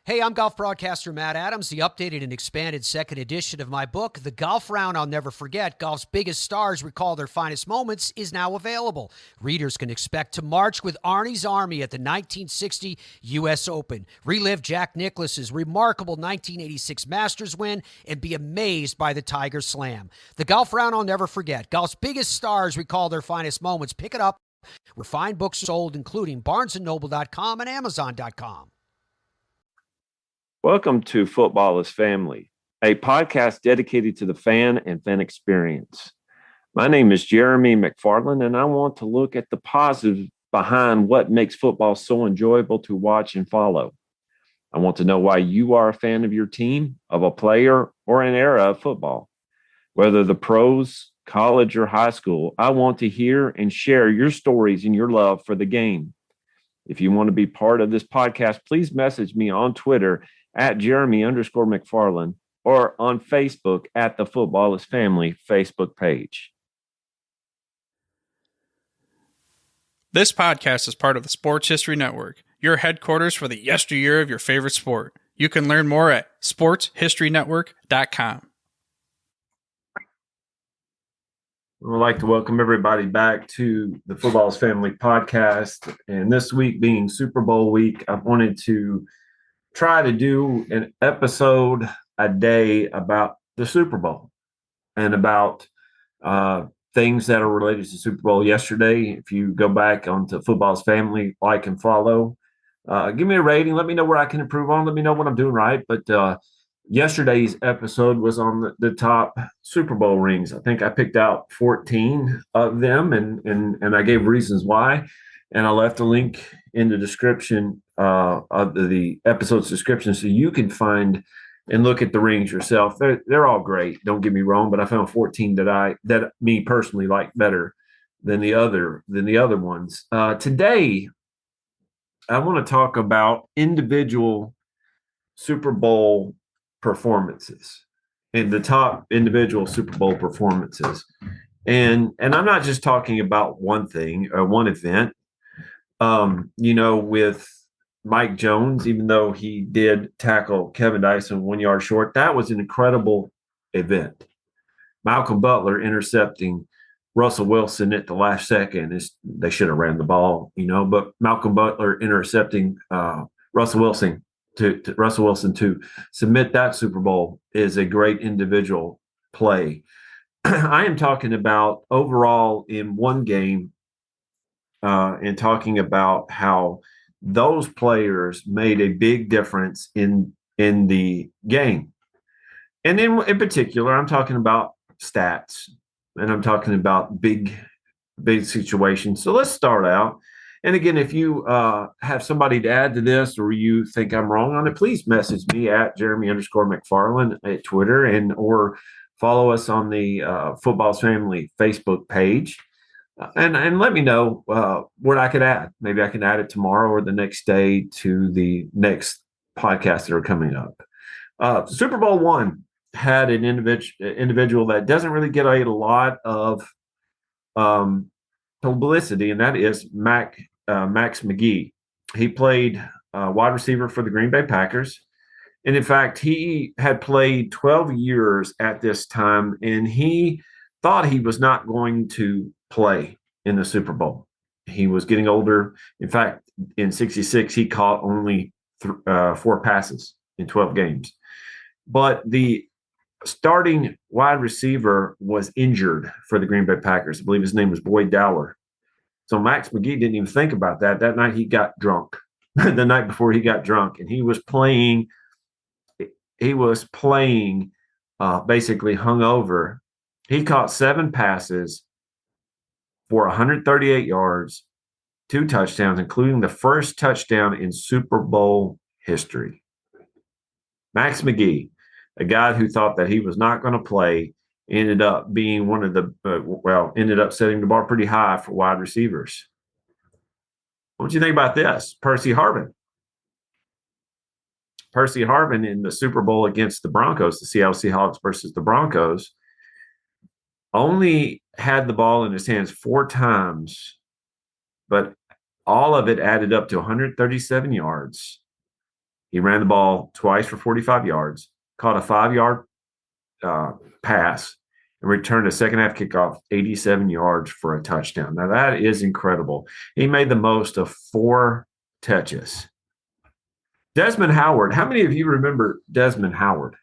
Hey, I'm golf broadcaster Matt Adams. The updated and expanded second edition of my book, The Golf Round I'll Never Forget, Golf's Biggest Stars Recall Their Finest Moments, is now available. Readers can expect to march with Arnie's Army at the 1960 U.S. Open, relive Jack Nicklaus's remarkable 1986 Masters win, and be amazed by the Tiger Slam. The Golf Round I'll Never Forget, Golf's Biggest Stars Recall Their Finest Moments. Pick it up where fine books are sold, including BarnesandNoble.com and Amazon.com. Welcome to Football is Family, a podcast dedicated to the fan and fan experience. My name is Jeremy McFarland, and I want to look at the positives behind what makes football so enjoyable to watch and follow. I want to know why you are a fan of your team, of a player, or an era of football. Whether the pros, college, or high school, I want to hear and share your stories and your love for the game. If you want to be part of this podcast, please message me on Twitter at Jeremy_McFarland or on Facebook at the Football is Family Facebook page. This podcast is part of the Sports History Network, your headquarters for the yesteryear of your favorite sport. You can learn more at sportshistorynetwork.com. I would like to welcome everybody back to the Football is Family podcast. And this week being Super Bowl week, I wanted to try to do an episode a day about the Super Bowl and about things that are related to Super Bowl yesterday. If you go back onto Football's Family, like and follow, give me a rating. Let me know where I can improve on. Let me know what I'm doing right. But yesterday's episode was on the top Super Bowl rings. I think I picked out 14 of them, and I gave reasons why. And I left a link in the description of the episode's description so you can find and look at the rings yourself. They're all great. Don't get me wrong, but I found 14 that me personally like better than the other ones. Today, I want to talk about individual Super Bowl performances and the top individual Super Bowl performances. And I'm not just talking about one thing or one event. With Mike Jones, even though he did tackle Kevin Dyson 1 yard short, that was an incredible event. Malcolm Butler intercepting Russell Wilson at the last second they should have ran the ball, but Malcolm Butler intercepting Russell Wilson to submit that Super Bowl is a great individual play. I am talking about overall in one game. And talking about how those players made a big difference in the game. And in particular, I'm talking about stats, and I'm talking about big situations. So let's start out. And again, if you have somebody to add to this or you think I'm wrong on it, please message me at Jeremy_McFarland at Twitter or follow us on the Football's Family Facebook page. And let me know what I could add. Maybe I can add it tomorrow or the next day to the next podcasts that are coming up. Super Bowl one had an individual that doesn't really get a lot of publicity, and that is Max McGee. He played wide receiver for the Green Bay Packers. And in fact, he had played 12 years at this time, and he thought he was not going to play in the Super Bowl. He was getting older. In fact, in 66, he caught only 4 passes in 12 games. But the starting wide receiver was injured for the Green Bay Packers. I believe his name was Boyd Dowler. So Max McGee didn't even think about that. That night he got drunk. The night before he got drunk, and he was playing basically hungover. He caught 7 passes for 138 yards, 2 touchdowns, including the first touchdown in Super Bowl history. Max McGee, a guy who thought that he was not going to play, ended up being one of ended up setting the bar pretty high for wide receivers. What do you think about this? Percy Harvin in the Super Bowl against the Broncos, the Seattle Seahawks versus the Broncos, only had the ball in his hands 4 times, but all of it added up to 137 yards. He ran the ball twice for 45 yards, caught a 5-yard pass, and returned a second-half kickoff 87 yards for a touchdown. Now, that is incredible. He made the most of 4 touches. Desmond Howard. How many of you remember Desmond Howard?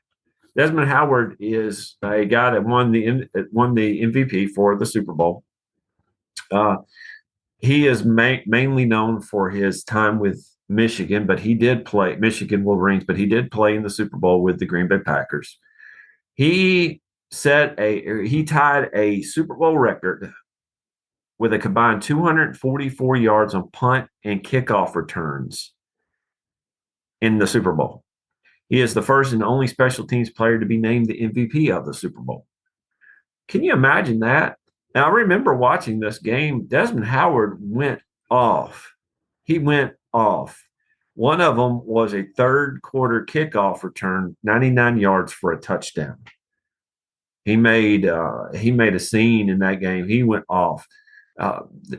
Desmond Howard is a guy that won the MVP for the Super Bowl. He is mainly known for his time with Michigan, but he did play Michigan Wolverines, but he did play in the Super Bowl with the Green Bay Packers. He tied a Super Bowl record with a combined 244 yards on punt and kickoff returns in the Super Bowl. He is the first and only special teams player to be named the MVP of the Super Bowl. Can you imagine that? Now, I remember watching this game. Desmond Howard went off. He went off. One of them was a third quarter kickoff return, 99 yards for a touchdown. He made a scene in that game. He went off.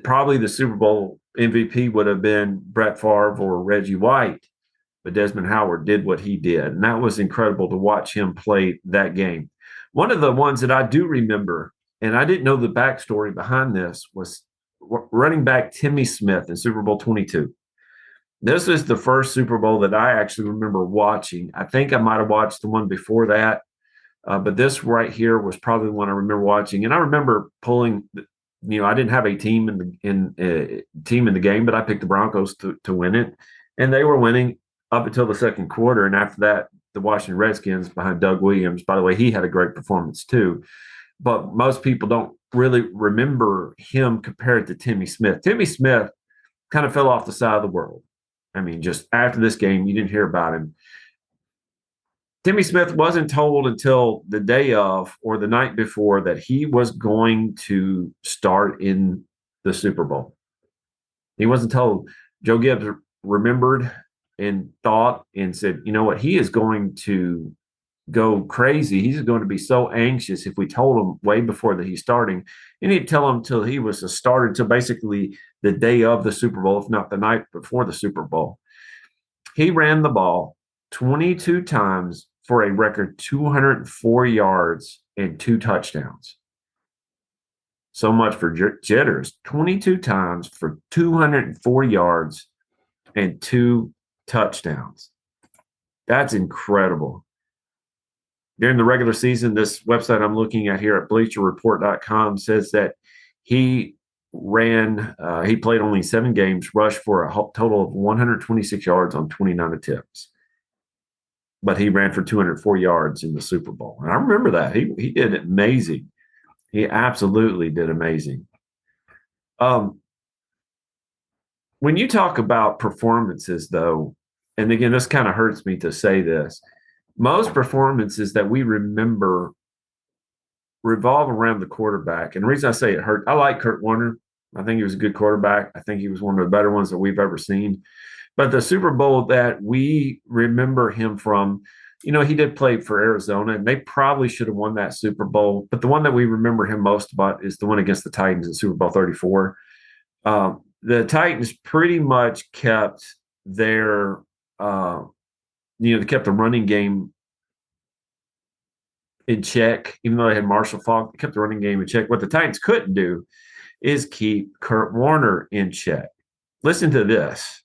Probably the Super Bowl MVP would have been Brett Favre or Reggie White, but Desmond Howard did what he did, and that was incredible to watch him play that game. One of the ones that I do remember, and I didn't know the backstory behind this, was running back Timmy Smith in Super Bowl 22. This is the first Super Bowl that I actually remember watching. I think I might have watched the one before that, but this right here was probably the one I remember watching. And I remember pulling. I didn't have a team in the game, but I picked the Broncos to win it, and they were winning up until the second quarter. And after that, the Washington Redskins behind Doug Williams. By the way, he had a great performance too, but most people don't really remember him compared to Timmy Smith. Timmy Smith kind of fell off the side of the world. I mean, just after this game, you didn't hear about him. Timmy Smith wasn't told until the day of or the night before that he was going to start in the Super Bowl. He wasn't told. Joe Gibbs remembered and thought and said, you know what, he is going to go crazy. He's going to be so anxious if we told him way before that he's starting. And he'd tell him until he was a starter, until basically the day of the Super Bowl, if not the night before the Super Bowl. He ran the ball 22 times for a record 204 yards and 2 touchdowns. So much for jitters. 22 times for 204 yards and 2 touchdowns. That's incredible. During the regular season, this website I'm looking at here at bleacherreport.com says that he played only 7 games, rushed for a total of 126 yards on 29 attempts. But he ran for 204 yards in the Super Bowl. And I remember that. He did amazing. He absolutely did amazing. When you talk about performances, though, and again, this kind of hurts me to say this, most performances that we remember revolve around the quarterback. And the reason I say it hurt, I like Kurt Warner. I think he was a good quarterback. I think he was one of the better ones that we've ever seen. But the Super Bowl that we remember him from, he did play for Arizona, and they probably should have won that Super Bowl. But the one that we remember him most about is the one against the Titans in Super Bowl 34. The Titans pretty much kept their they kept the running game in check, even though they had Marshall Faulk. They kept the running game in check. What the Titans couldn't do is keep Kurt Warner in check. Listen to this.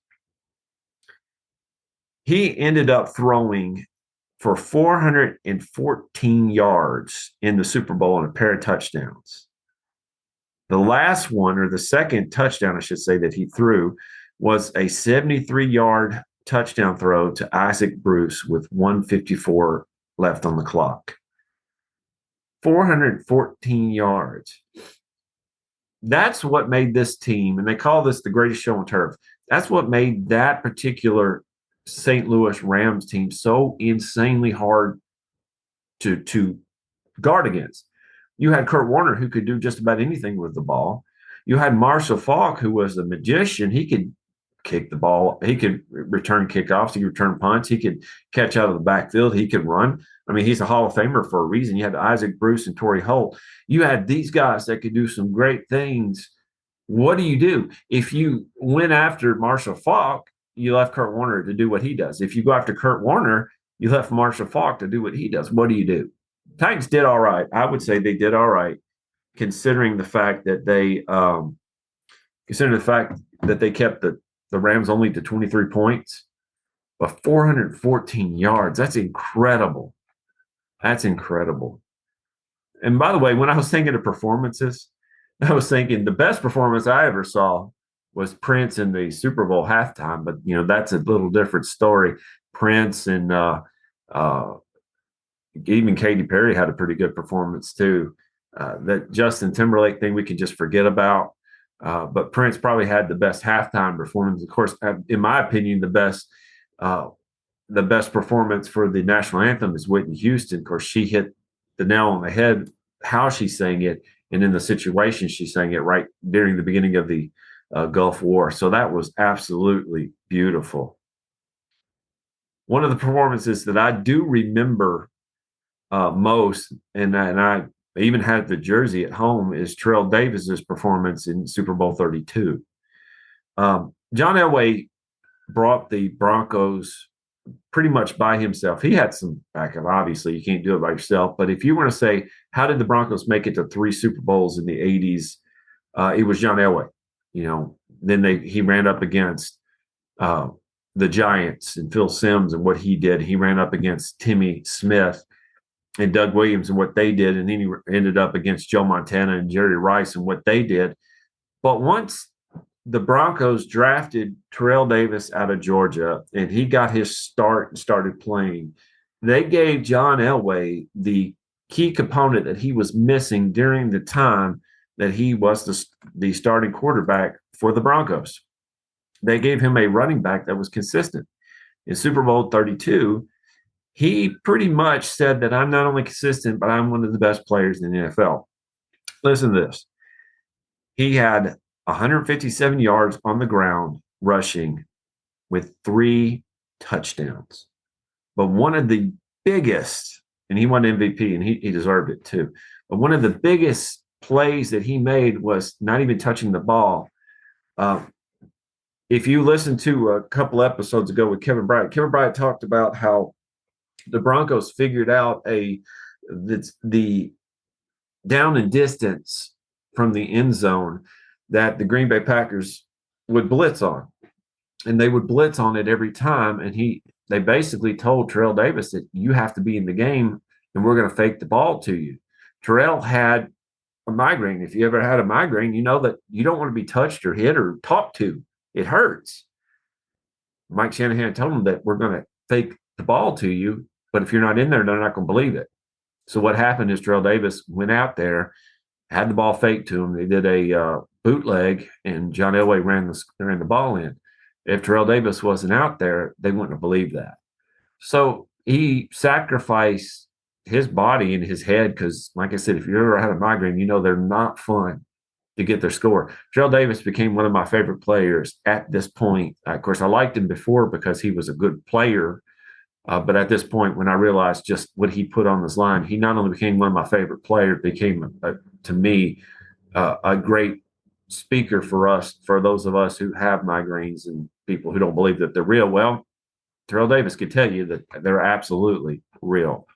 He ended up throwing for 414 yards in the Super Bowl and a pair of touchdowns. The last one, or the second touchdown, I should say, that he threw was a 73-yard touchdown throw to Isaac Bruce with 1:54 left on the clock. 414 yards. That's what made this team, and they call this the greatest show on turf. That's what made that particular St. Louis Rams team so insanely hard to guard against. You had Kurt Warner, who could do just about anything with the ball. You had Marshall Faulk, who was a magician. He could kick the ball. He could return kickoffs. He could return punts. He could catch out of the backfield. He could run. I mean, he's a Hall of Famer for a reason. You had Isaac Bruce and Torrey Holt. You had these guys that could do some great things. What do? If you went after Marshall Faulk, you left Kurt Warner to do what he does. If you go after Kurt Warner, you left Marshall Faulk to do what he does. What do? Titans did all right. I would say they did all right, considering the fact that they kept the Rams only to 23 points, but 414 yards. That's incredible. That's incredible. And by the way, when I was thinking of performances, I was thinking the best performance I ever saw was Prince in the Super Bowl halftime. But, that's a little different story. Prince and even Katy Perry had a pretty good performance too. That Justin Timberlake thing we could just forget about. But Prince probably had the best halftime performance. Of course, in my opinion, the best performance for the national anthem is Whitney Houston. Of course, she hit the nail on the head, how she sang it, and in the situation she sang it right during the beginning of the Gulf War. So that was absolutely beautiful. One of the performances that I do remember most, and I even had the jersey at home, is Terrell Davis's performance in Super Bowl 32. John Elway brought the Broncos pretty much by himself. He had some backup. Obviously, you can't do it by yourself. But if you want to say, how did the Broncos make it to 3 Super Bowls in the 80s? It was John Elway. Then he ran up against the Giants and Phil Simms and what he did. He ran up against Timmy Smith and Doug Williams and what they did. And then he ended up against Joe Montana and Jerry Rice and what they did. But once the Broncos drafted Terrell Davis out of Georgia and he got his start and started playing, they gave John Elway the key component that he was missing during the time that he was the starting quarterback for the Broncos. They gave him a running back that was consistent. In Super Bowl 32, he pretty much said that I'm not only consistent, but I'm one of the best players in the NFL. Listen to this. He had 157 yards on the ground rushing with 3 touchdowns. But one of the biggest, and he won MVP, and he deserved it too, but one of the biggest plays that he made was not even touching the ball. If you listen to a couple episodes ago with Kevin Bryant talked about how the Broncos figured out the down and distance from the end zone that the Green Bay Packers would blitz on. And they would blitz on it every time. And they basically told Terrell Davis that you have to be in the game and we're going to fake the ball to you. Terrell had a migraine. If you ever had a migraine, you know that you don't want to be touched or hit or talked to. It hurts. Mike Shanahan told him that we're going to fake the ball to you, but if you're not in there, they're not going to believe it. So what happened is Terrell Davis went out there, had the ball faked to him. They did a bootleg, and John Elway ran the ball in. If Terrell Davis wasn't out there, they wouldn't have believed that. So he sacrificed his body and his head because, like I said, if you ever had a migraine, you know they're not fun to get their score. Terrell Davis became one of my favorite players at this point. Of course, I liked him before because he was a good player. But at this point, when I realized just what he put on this line, he not only became one of my favorite players, became, to me, a great speaker for those of us who have migraines and people who don't believe that they're real. Well, Terrell Davis could tell you that they're absolutely real.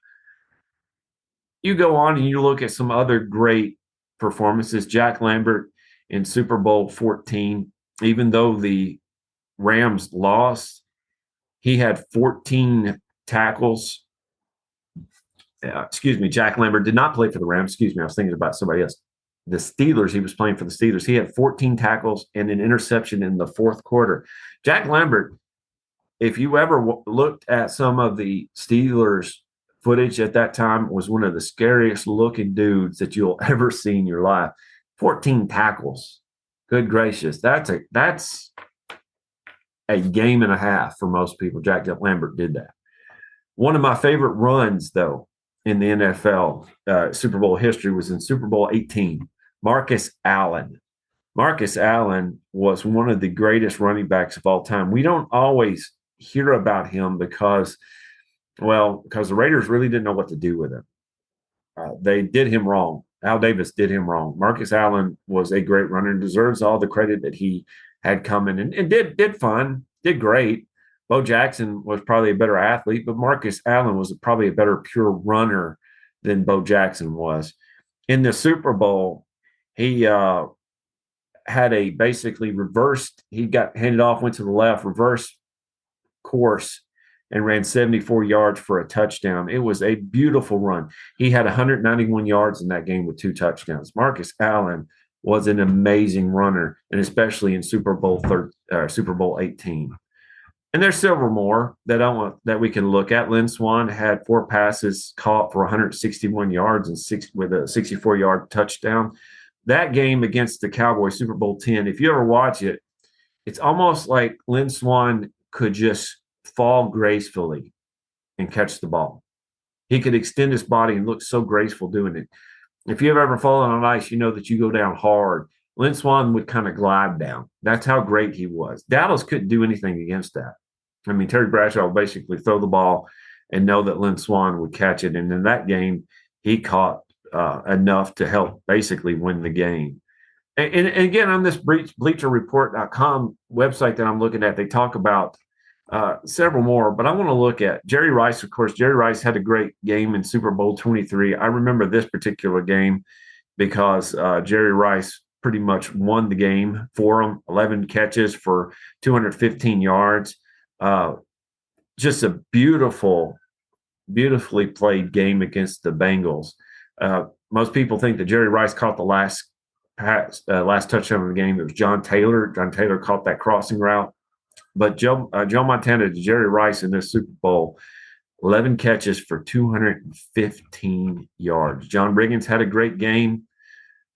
You go on and you look at some other great performances. Jack Lambert in Super Bowl 14, even though the Rams lost, he had 14 tackles. Jack Lambert did not play for the Rams. I was thinking about somebody else. The Steelers, he was playing for the Steelers. He had 14 tackles and an interception in the fourth quarter. Jack Lambert, if you ever looked at some of the Steelers footage at that time, was one of the scariest looking dudes that you'll ever see in your life. 14 tackles. Good gracious. That's a game and a half for most people. Jack Lambert did that. One of my favorite runs, though, in the NFL Super Bowl history was in Super Bowl 18. Marcus Allen. Marcus Allen was one of the greatest running backs of all time. We don't always hear about him because the Raiders really didn't know what to do with him. They did him wrong. Al Davis did him wrong. Marcus Allen was a great runner and deserves all the credit that he had coming and did fine. did great. Bo Jackson was probably a better athlete, but Marcus Allen was probably a better pure runner than Bo Jackson was. In the Super Bowl, he had a basically reversed, he got handed off, went to the left, reverse course, and ran 74 yards for a touchdown. It was a beautiful run. He had 191 yards in that game with 2 touchdowns. Marcus Allen was an amazing runner, and especially in Super Bowl 18. And there's several more that we can look at. Lynn Swann had 4 passes caught for 161 yards and with a 64-yard touchdown. That game against the Cowboys, Super Bowl 10, if you ever watch it, it's almost like Lynn Swann could just fall gracefully and catch the ball. He could extend his body and look so graceful doing it. If you've ever fallen on ice, you know that you go down hard. Lynn Swann would kind of glide down. That's how great he was. Dallas couldn't do anything against that. I mean, Terry Bradshaw would basically throw the ball and know that Lynn Swann would catch it. And in that game, he caught enough to help basically win the game. And again, on this BleacherReport.com website that I'm looking at, they talk about several more, but I want to look at Jerry Rice. Of course, Jerry Rice had a great game in Super Bowl 23. I remember this particular game because Jerry Rice pretty much won the game for him, 11 catches for 215 yards. Just a beautifully played game against the Bengals. Most people think that Jerry Rice caught the last touchdown of the game. It was John Taylor. John Taylor caught that crossing route. But Joe Montana to Jerry Rice in this Super Bowl, 11 catches for 215 yards. John Riggins had a great game.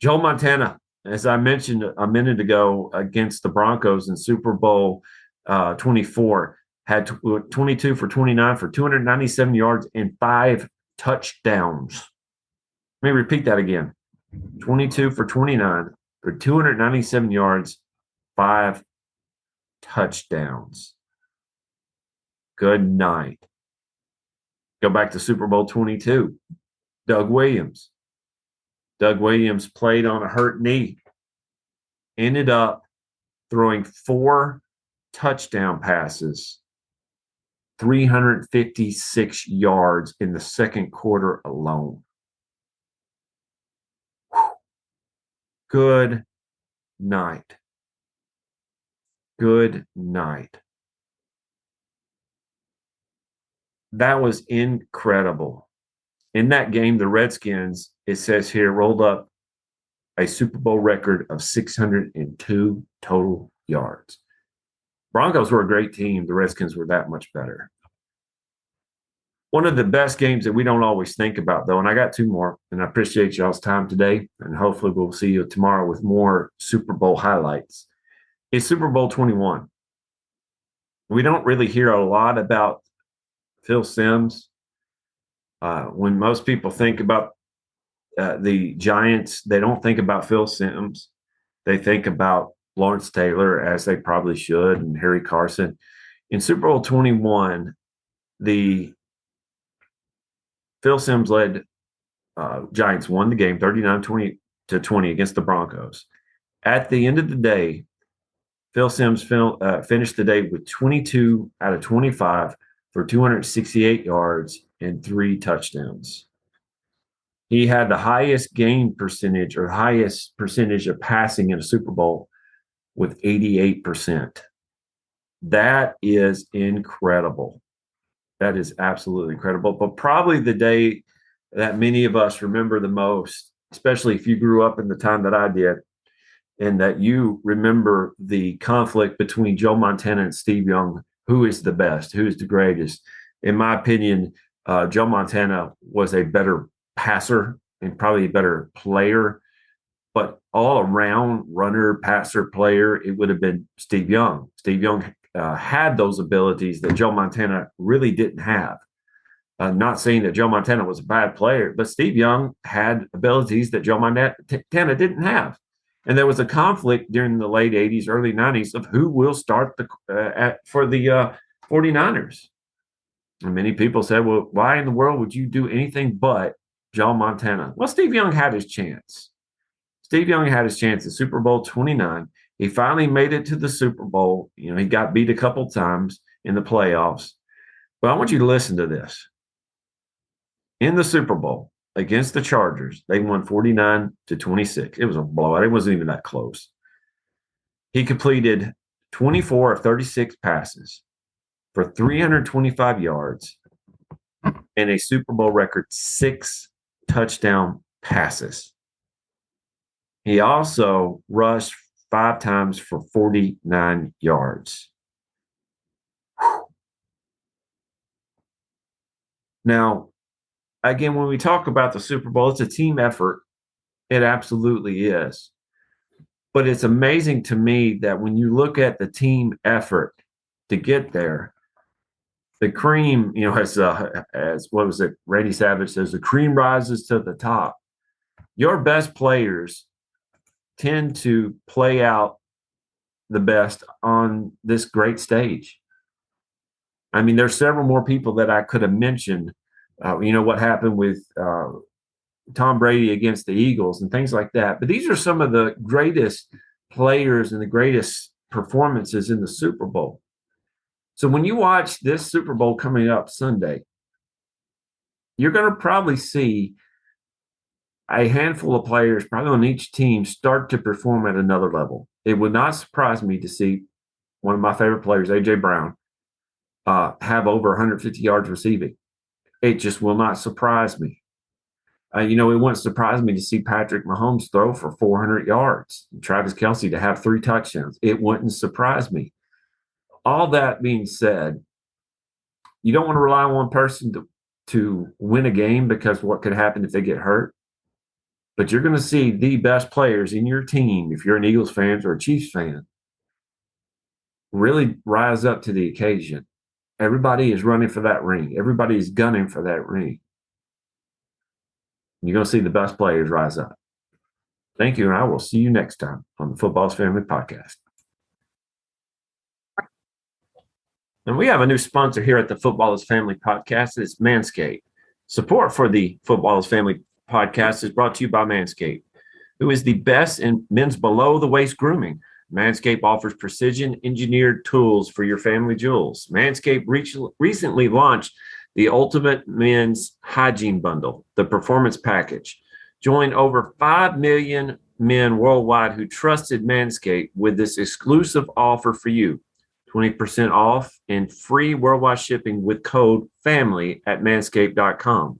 Joe Montana, as I mentioned a minute ago, against the Broncos in Super Bowl 24, had 22 for 29 for 297 yards and 5 touchdowns. Let me repeat that again. 22 for 29 for 297 yards, 5 touchdowns. Good night. Go back to Super Bowl 22. Doug Williams. Doug Williams played on a hurt knee. Ended up throwing 4 touchdown passes, 356 yards in the second quarter alone. Whew. Good night. Good night. That was incredible. In that game, the Redskins, it says here, rolled up a Super Bowl record of 602 total yards. Broncos were a great team. The Redskins were that much better. One of the best games that we don't always think about, though, and I got 2 more, and I appreciate y'all's time today, and hopefully we'll see you tomorrow with more Super Bowl highlights, is Super Bowl 21. We don't really hear a lot about Phil Simms. When most people think about the Giants, they don't think about Phil Simms. They think about Lawrence Taylor, as they probably should, and Harry Carson. In Super Bowl 21, the Phil Simms led Giants won the game 39-20 against the Broncos. At the end of the day, Phil Simms finished the day with 22 out of 25 for 268 yards and 3 touchdowns. He had the highest gain percentage or highest percentage of passing in a Super Bowl with 88%. That is incredible. That is absolutely incredible. But probably the day that many of us remember the most, especially if you grew up in the time that I did, and that you remember the conflict between Joe Montana and Steve Young, who is the best, who is the greatest. In my opinion, Joe Montana was a better passer and probably a better player, but all around runner, passer, player, it would have been Steve Young. Steve Young had those abilities that Joe Montana really didn't have. Not saying that Joe Montana was a bad player, but Steve Young had abilities that Joe Montana didn't have. And there was a conflict during the late 80s, early 90s of who will start for the 49ers. And many people said, well, why in the world would you do anything but Joe Montana? Well, Steve Young had his chance. Steve Young had his chance in Super Bowl 29. He finally made it to the Super Bowl. You know, he got beat a couple times in the playoffs. But I want you to listen to this. In the Super Bowl against the Chargers, they won 49-26. It was a blowout. It wasn't even that close. He completed 24 of 36 passes for 325 yards and a Super Bowl record 6 touchdown passes. He also rushed 5 times for 49 yards. Whew. Now, again, when we talk about the Super Bowl, it's a team effort. It absolutely is. But it's amazing to me that when you look at the team effort to get there, the cream, you know, as what was it? Randy Savage says, the cream rises to the top. Your best players tend to play out the best on this great stage. I mean, there's several more people that I could have mentioned. You know, what happened with Tom Brady against the Eagles and things like that. But these are some of the greatest players and the greatest performances in the Super Bowl. So when you watch this Super Bowl coming up Sunday, you're going to probably see a handful of players, probably on each team, start to perform at another level. It would not surprise me to see one of my favorite players, A.J. Brown, have over 150 yards receiving. It just will not surprise me. You know, it wouldn't surprise me to see Patrick Mahomes throw for 400 yards, Travis Kelce to have 3 touchdowns. It wouldn't surprise me. All that being said, you don't want to rely on one person to win a game, because what could happen if they get hurt? But you're going to see the best players in your team, if you're an Eagles fan or a Chiefs fan, really rise up to the occasion. Everybody is running for that ring. Everybody is gunning for that ring. You're going to see the best players rise up. Thank you, and I will see you next time on the Football's Family Podcast. And we have a new sponsor here at the Footballers Family Podcast. It's Manscaped. Support for the Footballers Family Podcast is brought to you by Manscaped, who is the best in men's below-the-waist grooming. Manscaped offers precision-engineered tools for your family jewels. Manscaped recently launched the Ultimate Men's Hygiene Bundle, the Performance Package. Join over 5 million men worldwide who trusted Manscaped with this exclusive offer for you. 20% off and free worldwide shipping with code FAMILY at manscaped.com.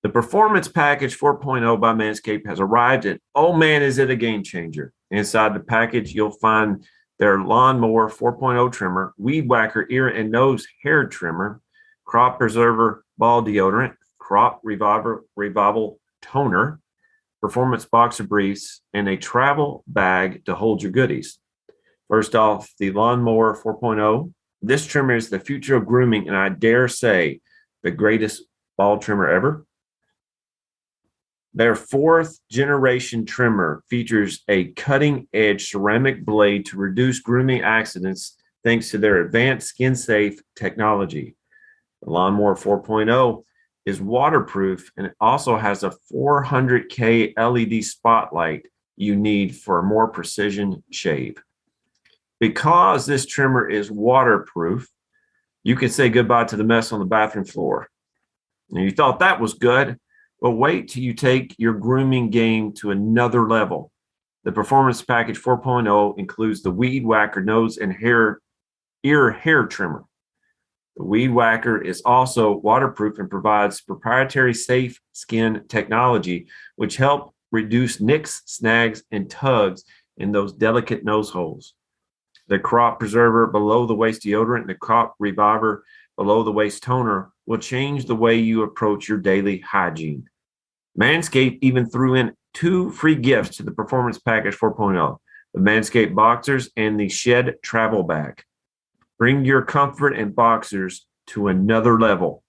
The Performance Package 4.0 by Manscaped has arrived, and oh man, is it a game changer. Inside the package, you'll find their Lawnmower 4.0 trimmer, Weed Whacker ear and nose hair trimmer, Crop Preserver ball deodorant, Crop Revival toner, Performance boxer briefs, and a travel bag to hold your goodies. First off, the Lawnmower 4.0. This trimmer is the future of grooming, and I dare say the greatest ball trimmer ever. Their 4th generation trimmer features a cutting-edge ceramic blade to reduce grooming accidents thanks to their advanced skin-safe technology. The Lawnmower 4.0 is waterproof, and it also has a 400K LED spotlight you need for a more precision shave. Because this trimmer is waterproof, you can say goodbye to the mess on the bathroom floor. And you thought that was good, but wait till you take your grooming game to another level. The Performance Package 4.0 includes the Weed Whacker nose and ear hair trimmer. The Weed Whacker is also waterproof and provides proprietary safe skin technology, which help reduce nicks, snags, and tugs in those delicate nose holes. The Crop Preserver below-the-waist deodorant and the Crop Reviver below-the-waist toner will change the way you approach your daily hygiene. Manscaped even threw in 2 free gifts to the Performance Package 4.0, the Manscaped Boxers and the Shed Travel Bag. Bring your comfort and boxers to another level.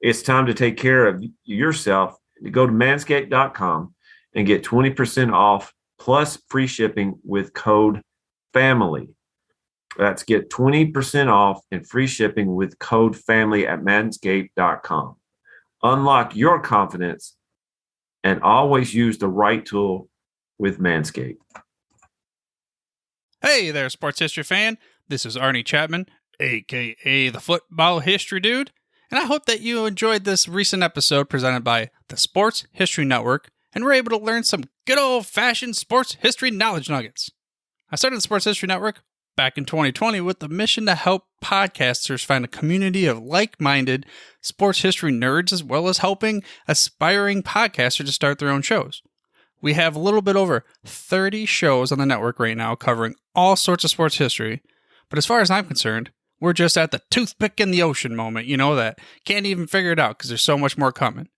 It's time to take care of yourself. Go to manscaped.com and get 20% off plus free shipping with code FAMILY. That's get 20% off and free shipping with code FAMILY at manscaped.com. Unlock your confidence and always use the right tool with Manscaped. Hey there, sports history fan. This is Arnie Chapman, aka the Football History Dude, and I hope that you enjoyed this recent episode presented by the Sports History Network and were able to learn some good old-fashioned sports history knowledge nuggets. I started the Sports History Network back in 2020 with the mission to help podcasters find a community of like-minded sports history nerds, as well as helping aspiring podcasters to start their own shows. We have a little bit over 30 shows on the network right now covering all sorts of sports history, but as far as I'm concerned, we're just at the toothpick in the ocean moment, that can't even figure it out because there's so much more coming.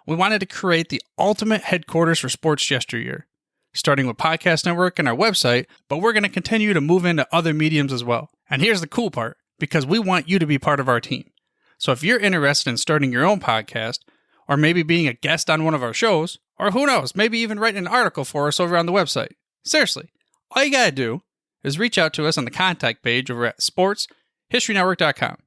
We wanted to create the ultimate headquarters for sports yesteryear, starting with Podcast Network and our website, but we're going to continue to move into other mediums as well. And here's the cool part, because we want you to be part of our team. So if you're interested in starting your own podcast, or maybe being a guest on one of our shows, or who knows, maybe even writing an article for us over on the website. Seriously, all you gotta do is reach out to us on the contact page over at sportshistorynetwork.com.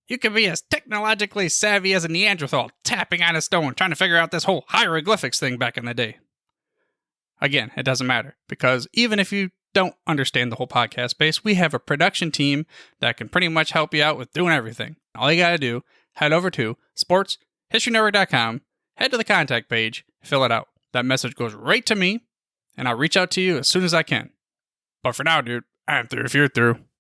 You can be as technologically savvy as a Neanderthal tapping on a stone trying to figure out this whole hieroglyphics thing back in the day. Again, it doesn't matter, because even if you don't understand the whole podcast space, we have a production team that can pretty much help you out with doing everything. All you gotta do, head over to sportshistorynetwork.com, head to the contact page, fill it out. That message goes right to me, and I'll reach out to you as soon as I can. But for now, dude, I'm through if you're through.